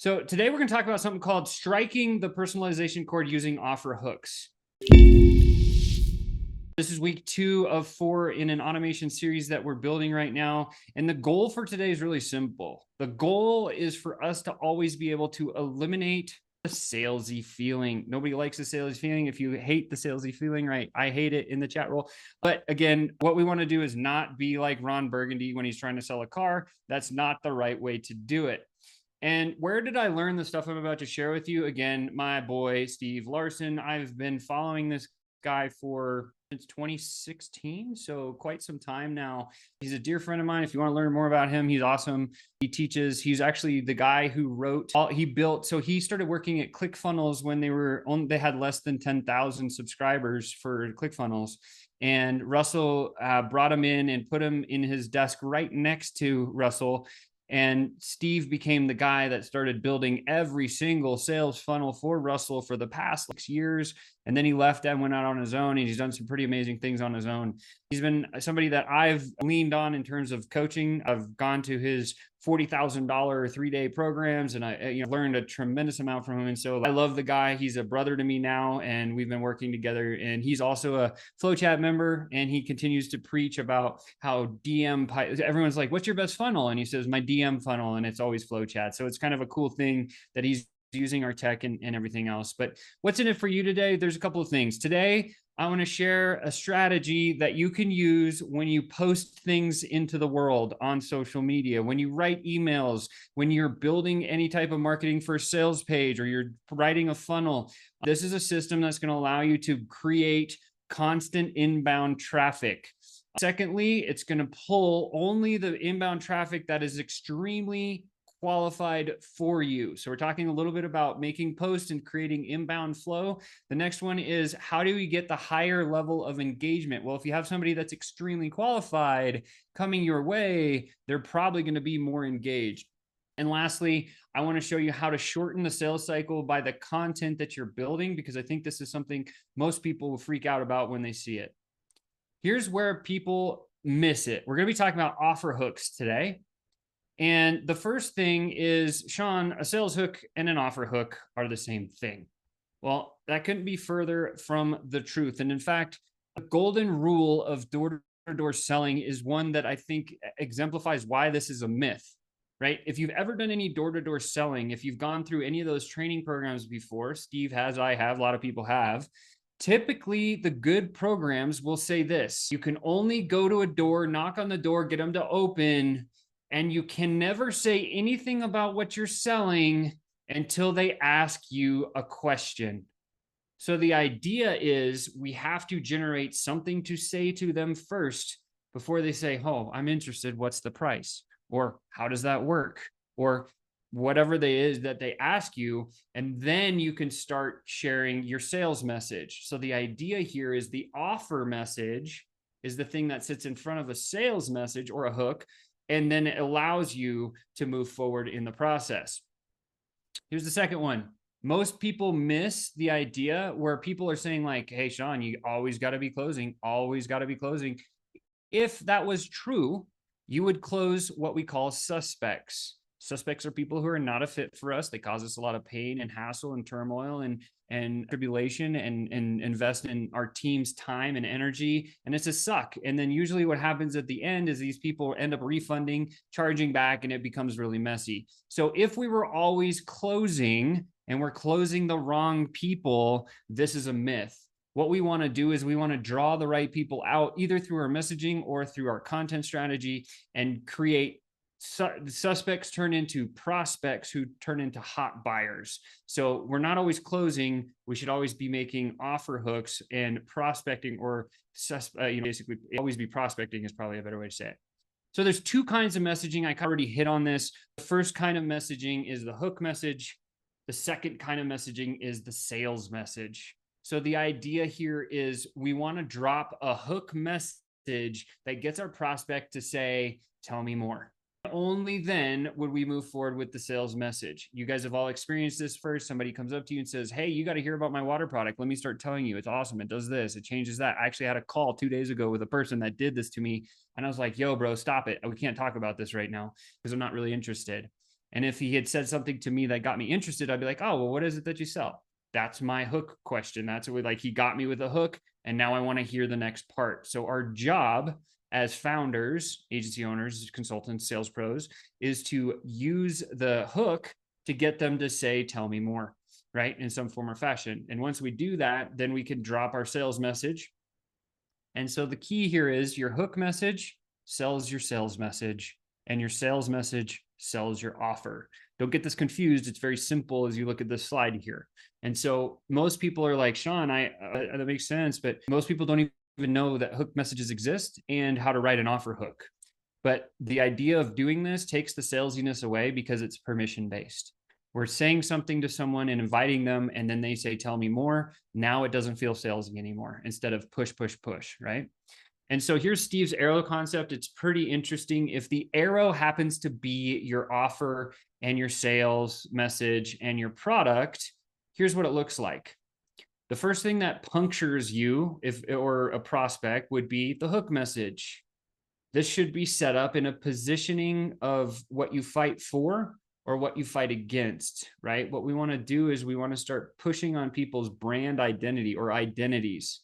So today we're going to talk about something called striking the personalization chord using offer hooks. This is week 2 of 4 in an automation series that we're building right now. And the goal for today is really simple. The goal is for us to always be able to eliminate the salesy feeling. Nobody likes the salesy feeling. If you hate the salesy feeling, right? I hate it in the chat roll. But again, what we want to do is not be like Ron Burgundy when he's trying to sell a car. That's not the right way to do it. And where did I learn the stuff I'm about to share with you? Again, my boy, Steve Larson. I've been following this guy since 2016, so quite some time now. He's a dear friend of mine. If you want to learn more about him, he's awesome. He teaches. He's actually the guy who he started working at ClickFunnels when they had less than 10,000 subscribers for ClickFunnels. And Russell brought him in and put him in his desk right next to Russell. And Steve became the guy that started building every single sales funnel for Russell for the past 6 years. And then he left and went out on his own, and he's done some pretty amazing things on his own. He's been somebody that I've leaned on in terms of coaching. I've gone to his $40,000 3-day programs, and I learned a tremendous amount from him. And so I love the guy. He's a brother to me now, and we've been working together. And he's also a FlowChat member, and he continues to preach about how everyone's like, what's your best funnel? And he says, my DM funnel, and it's always FlowChat. So it's kind of a cool thing that he's using our tech and everything else. But what's in it for you today? There's a couple of things. Today, I want to share a strategy that you can use when you post things into the world on social media, when you write emails, when you're building any type of marketing for a sales page, or you're writing a funnel. This is a system that's going to allow you to create constant inbound traffic. Secondly, it's going to pull only the inbound traffic that is extremely qualified for you. So we're talking a little bit about making posts and creating inbound flow. The next one is, how do we get the higher level of engagement? Well, if you have somebody that's extremely qualified coming your way, they're probably going to be more engaged. And lastly, I want to show you how to shorten the sales cycle by the content that you're building, because I think this is something most people will freak out about when they see it. Here's where people miss it. We're going to be talking about offer hooks today. And the first thing is, Sean, a sales hook and an offer hook are the same thing. Well, that couldn't be further from the truth. And in fact, the golden rule of door-to-door selling is one that I think exemplifies why this is a myth, right? If you've ever done any door-to-door selling, if you've gone through any of those training programs before, Steve has, I have, a lot of people have, typically the good programs will say this: you can only go to a door, knock on the door, get them to open, and you can never say anything about what you're selling until they ask you a question. So the idea is we have to generate something to say to them first before they say, oh, I'm interested. What's the price? Or how does that work? Or whatever they is that they ask you. And then you can start sharing your sales message. So the idea here is the offer message is the thing that sits in front of a sales message or a hook, and then it allows you to move forward in the process. Here's the second one. Most people miss the idea where people are saying like, hey, Sean, you always got to be closing, always got to be closing. If that was true, you would close what we call suspects. Suspects are people who are not a fit for us. They cause us a lot of pain and hassle and turmoil and tribulation and invest in our team's time and energy. And it's a suck. And then usually what happens at the end is these people end up refunding, charging back, and it becomes really messy. So if we were always closing and we're closing the wrong people, this is a myth. What we want to do is we want to draw the right people out, either through our messaging or through our content strategy, and create suspects turn into prospects who turn into hot buyers. So we're not always closing. We should always be making offer hooks and prospecting, or basically always be prospecting is probably a better way to say it. So there's two kinds of messaging. I already hit on this. The first kind of messaging is the hook message. The second kind of messaging is the sales message. So the idea here is we want to drop a hook message that gets our prospect to say, tell me more. Only then would we move forward with the sales message. You guys have all experienced this first. Somebody comes up to you and says, hey, you got to hear about my water product. Let me start telling you. It's awesome. It does this. It changes that. I actually had a call 2 days ago with a person that did this to me. And I was like, yo, bro, stop it. We can't talk about this right now because I'm not really interested. And if he had said something to me that got me interested, I'd be like, oh, well, what is it that you sell? That's my hook question. That's what, like, he got me with a hook, and now I want to hear the next part. So our job as founders, agency owners, consultants, sales pros, is to use the hook to get them to say, tell me more, right? In some form or fashion. And once we do that, then we can drop our sales message. And so the key here is your hook message sells your sales message, and your sales message sells your offer. Don't get this confused. It's very simple as you look at this slide here. And so most people are like, Sean, that makes sense, but most people don't even know that hook messages exist and how to write an offer hook. But the idea of doing this takes the salesiness away because it's permission based. We're saying something to someone and inviting them, and then they say, tell me more. Now it doesn't feel salesy anymore instead of push, push, push, right? And so here's Steve's arrow concept. It's pretty interesting. If the arrow happens to be your offer and your sales message and your product, here's what it looks like. The first thing that punctures you, or a prospect, would be the hook message. This should be set up in a positioning of what you fight for or what you fight against, right? What we want to do is we want to start pushing on people's brand identity or identities,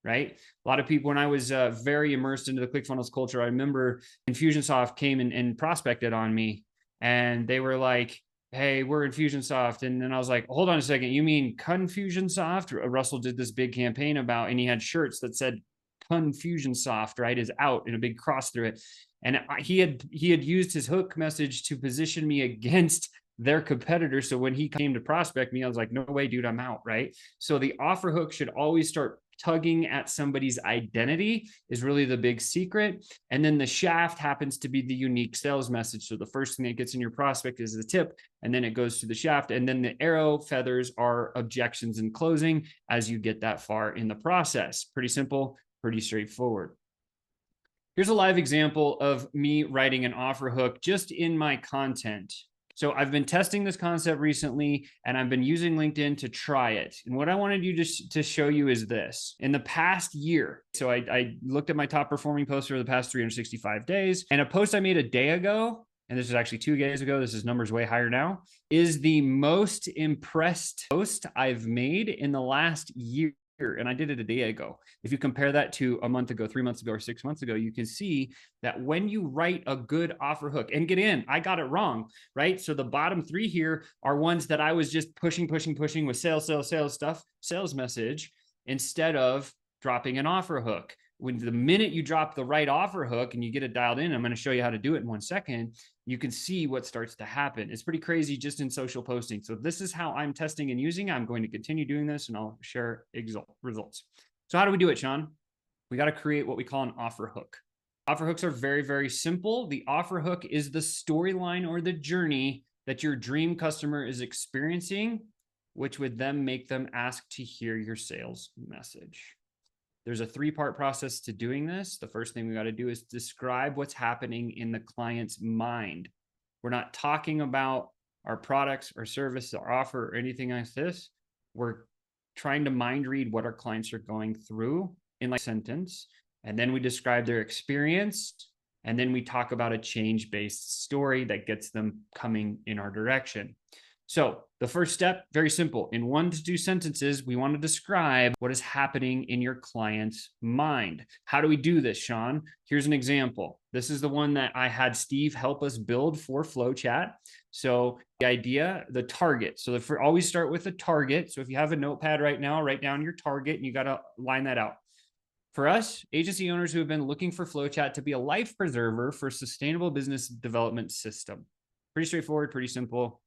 right? A lot of people, when I was very immersed into the ClickFunnels culture, I remember Infusionsoft came and prospected on me, and they were like, hey, we're Infusionsoft. And then I was like, hold on a second, you mean Confusionsoft? Russell did this big campaign about, and he had shirts that said Confusionsoft, right, is out in a big cross through it. And he had used his hook message to position me against their competitor. So when he came to prospect me, I was like, no way, dude, I'm out, right? So the offer hook should always start tugging at somebody's identity is really the big secret. And then the shaft happens to be the unique sales message. So the first thing that gets in your prospect is the tip, and then it goes to the shaft. And then the arrow feathers are objections and closing as you get that far in the process. Pretty simple, pretty straightforward. Here's a live example of me writing an offer hook just in my content. So I've been testing this concept recently, and I've been using LinkedIn to try it. And what I wanted you to show you is this. In the past year, so I looked at my top performing posts for the past 365 days, and a post I made a day ago, and this is actually 2 days ago, this is numbers way higher now, is the most impressed post I've made in the last year. And I did it a day ago. If you compare that to a month ago, 3 months ago, or 6 months ago, you can see that when you write a good offer hook, and get in, I got it wrong, right? So the bottom 3 here are ones that I was just pushing with sales stuff, sales message, instead of dropping an offer hook. When the minute you drop the right offer hook and you get it dialed in, I'm going to show you how to do it in 1 second, you can see what starts to happen. It's pretty crazy just in social posting. So this is how I'm testing and using. I'm going to continue doing this, and I'll share results. So how do we do it, Sean? We got to create what we call an offer hook. Offer hooks are very, very simple. The offer hook is the storyline or the journey that your dream customer is experiencing, which would then make them ask to hear your sales message. There's a 3-part process to doing this. The first thing we got to do is describe what's happening in the client's mind. We're not talking about our products or service or offer or anything like this. We're trying to mind read what our clients are going through in like a sentence. And then we describe their experience. And then we talk about a change-based story that gets them coming in our direction. So the first step, very simple. In 1 to 2 sentences, we want to describe what is happening in your client's mind. How do we do this, Sean? Here's an example. This is the one that I had Steve help us build for FlowChat. So the idea, the target. So always start with a target. So if you have a notepad right now, write down your target, and you got to line that out. For us, agency owners who have been looking for FlowChat to be a life preserver for sustainable business development system. Pretty straightforward, pretty simple.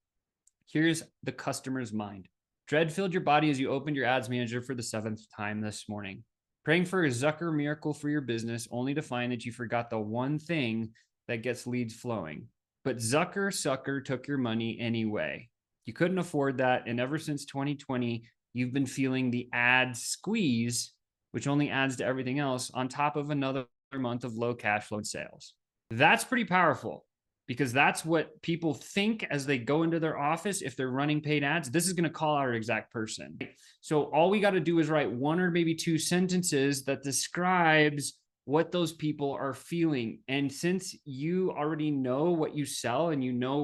Here's the customer's mind. Dread filled your body as you opened your ads manager for the 7th time this morning. Praying for a Zucker miracle for your business, only to find that you forgot the one thing that gets leads flowing. But Zucker sucker took your money anyway. You couldn't afford that, and ever since 2020, you've been feeling the ad squeeze, which only adds to everything else, on top of another month of low cash flow sales. That's pretty powerful, because that's what people think as they go into their office. If they're running paid ads, this is going to call our exact person. So all we got to do is write 1 or maybe 2 sentences that describes what those people are feeling. And since you already know what you sell and you know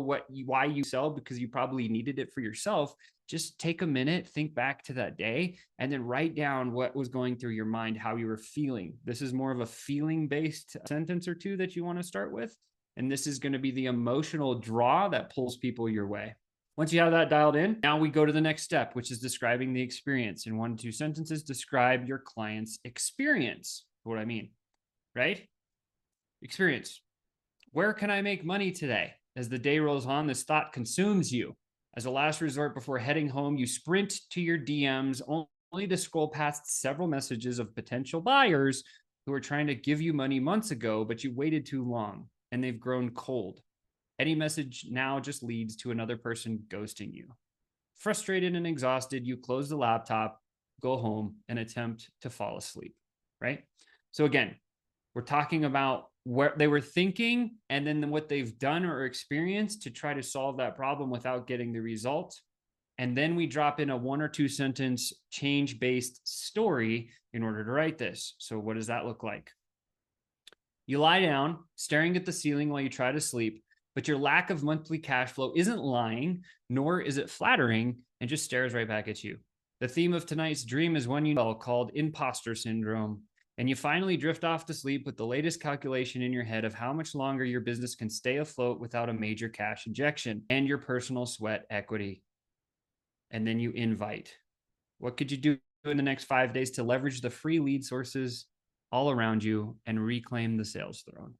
why you sell, because you probably needed it for yourself, just take a minute, think back to that day, and then write down what was going through your mind, how you were feeling. This is more of a feeling-based sentence or two that you want to start with. And this is going to be the emotional draw that pulls people your way. Once you have that dialed in, now we go to the next step, which is describing the experience. In 1 to 2 sentences, describe your client's experience. What I mean, right? Experience. Where can I make money today? As the day rolls on, this thought consumes you. As a last resort before heading home, you sprint to your DMs only to scroll past several messages of potential buyers who were trying to give you money months ago, but you waited too long and they've grown cold. Any message now just leads to another person ghosting you. Frustrated and exhausted, you close the laptop, go home, and attempt to fall asleep, right? So again, we're talking about what they were thinking and then what they've done or experienced to try to solve that problem without getting the result. And then we drop in a 1 or 2 sentence change-based story in order to write this. So what does that look like? You lie down, staring at the ceiling while you try to sleep, but your lack of monthly cash flow isn't lying, nor is it flattering, and just stares right back at you. The theme of tonight's dream is one you know called imposter syndrome. And you finally drift off to sleep with the latest calculation in your head of how much longer your business can stay afloat without a major cash injection and your personal sweat equity. And then you invite. What could you do in the next 5 days to leverage the free lead sources all around you and reclaim the sales throne?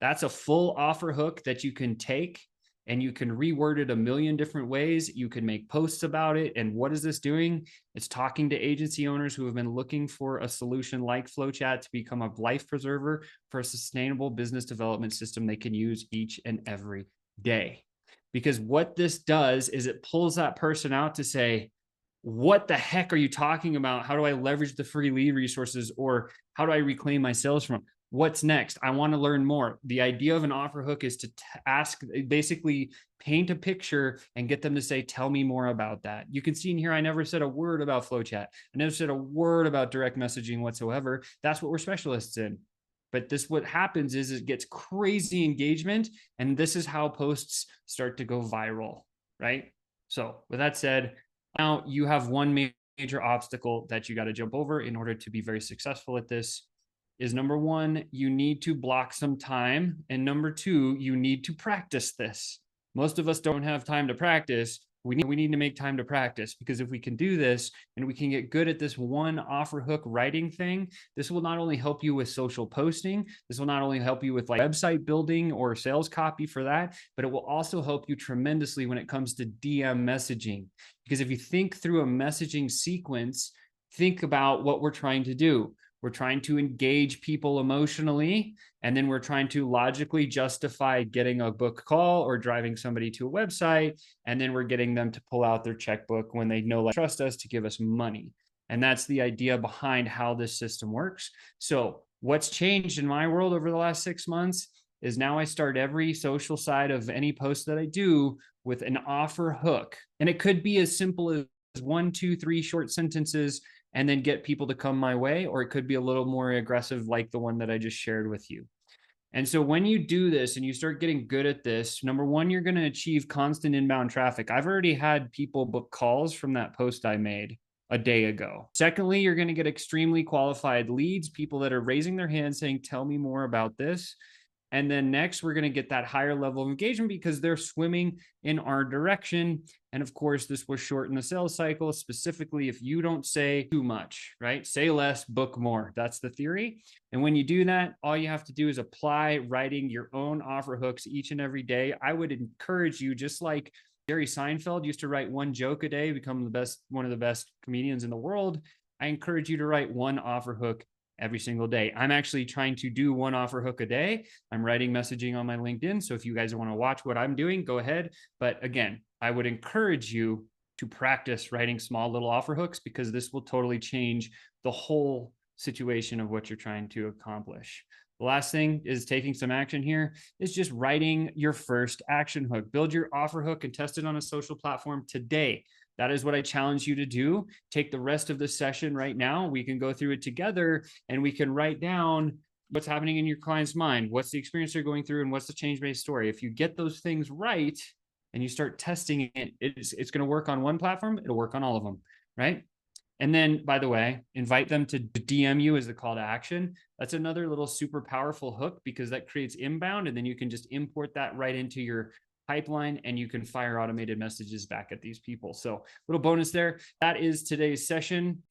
That's a full offer hook that you can take and you can reword it a million different ways. You can make posts about it. And what is this doing? It's talking to agency owners who have been looking for a solution like FlowChat to become a life preserver for a sustainable business development system they can use each and every day. Because what this does is it pulls that person out to say, what the heck are you talking about? How do I leverage the free lead resources? Or how do I reclaim my sales from? What's next? I want to learn more. The idea of an offer hook is to ask, basically paint a picture and get them to say, tell me more about that. You can see in here, I never said a word about FlowChat. I never said a word about direct messaging whatsoever. That's what we're specialists in. But this, what happens is it gets crazy engagement. And this is how posts start to go viral, right? So with that said, now you have one major obstacle that you got to jump over in order to be very successful at this. Is number 1, you need to block some time. And number 2, you need to practice this. Most of us don't have time to practice. We need to make time to practice, because if we can do this and we can get good at this one offer hook writing thing, this will not only help you with social posting, this will not only help you with like website building or sales copy for that, but it will also help you tremendously when it comes to DM messaging. Because if you think through a messaging sequence, think about what we're trying to do. We're trying to engage people emotionally, and then we're trying to logically justify getting a book call or driving somebody to a website, and then we're getting them to pull out their checkbook when they know, like, trust us to give us money. And that's the idea behind how this system works. So what's changed in my world over the last 6 months is now I start every social side of any post that I do with an offer hook. And it could be as simple as 1, 2, 3 short sentences and then get people to come my way, or it could be a little more aggressive like the one that I just shared with you. And so when you do this and you start getting good at this, number 1, you're going to achieve constant inbound traffic. I've already had people book calls from that post I made a day ago. Secondly, you're going to get extremely qualified leads, people that are raising their hand saying, tell me more about this. And then next, we're going to get that higher level of engagement because they're swimming in our direction. And of course, this will shorten the sales cycle, specifically if you don't say too much, right? Say less, book more. That's the theory. And when you do that, all you have to do is apply writing your own offer hooks each and every day. I would encourage you, just like Jerry Seinfeld used to write 1 joke a day, become one of the best comedians in the world. I encourage you to write 1 offer hook every single day. I'm actually trying to do 1 offer hook a day. I'm writing messaging on my LinkedIn. So if you guys want to watch what I'm doing, go ahead. But again, I would encourage you to practice writing small little offer hooks, because this will totally change the whole situation of what you're trying to accomplish. The last thing is taking some action here is just writing your first action hook. Build your offer hook and test it on a social platform today. That is what I challenge you to do. Take the rest of the session right now. We can go through it together and we can write down what's happening in your client's mind, what's the experience they're going through, and what's the change-based story. If you get those things right and you start testing it, it's going to work on one platform. It'll work on all of them, right? And then, by the way, invite them to DM you as the call to action. That's another little super powerful hook because that creates inbound, and then you can just import that right into your pipeline and you can fire automated messages back at these people. So little bonus there. That is today's session.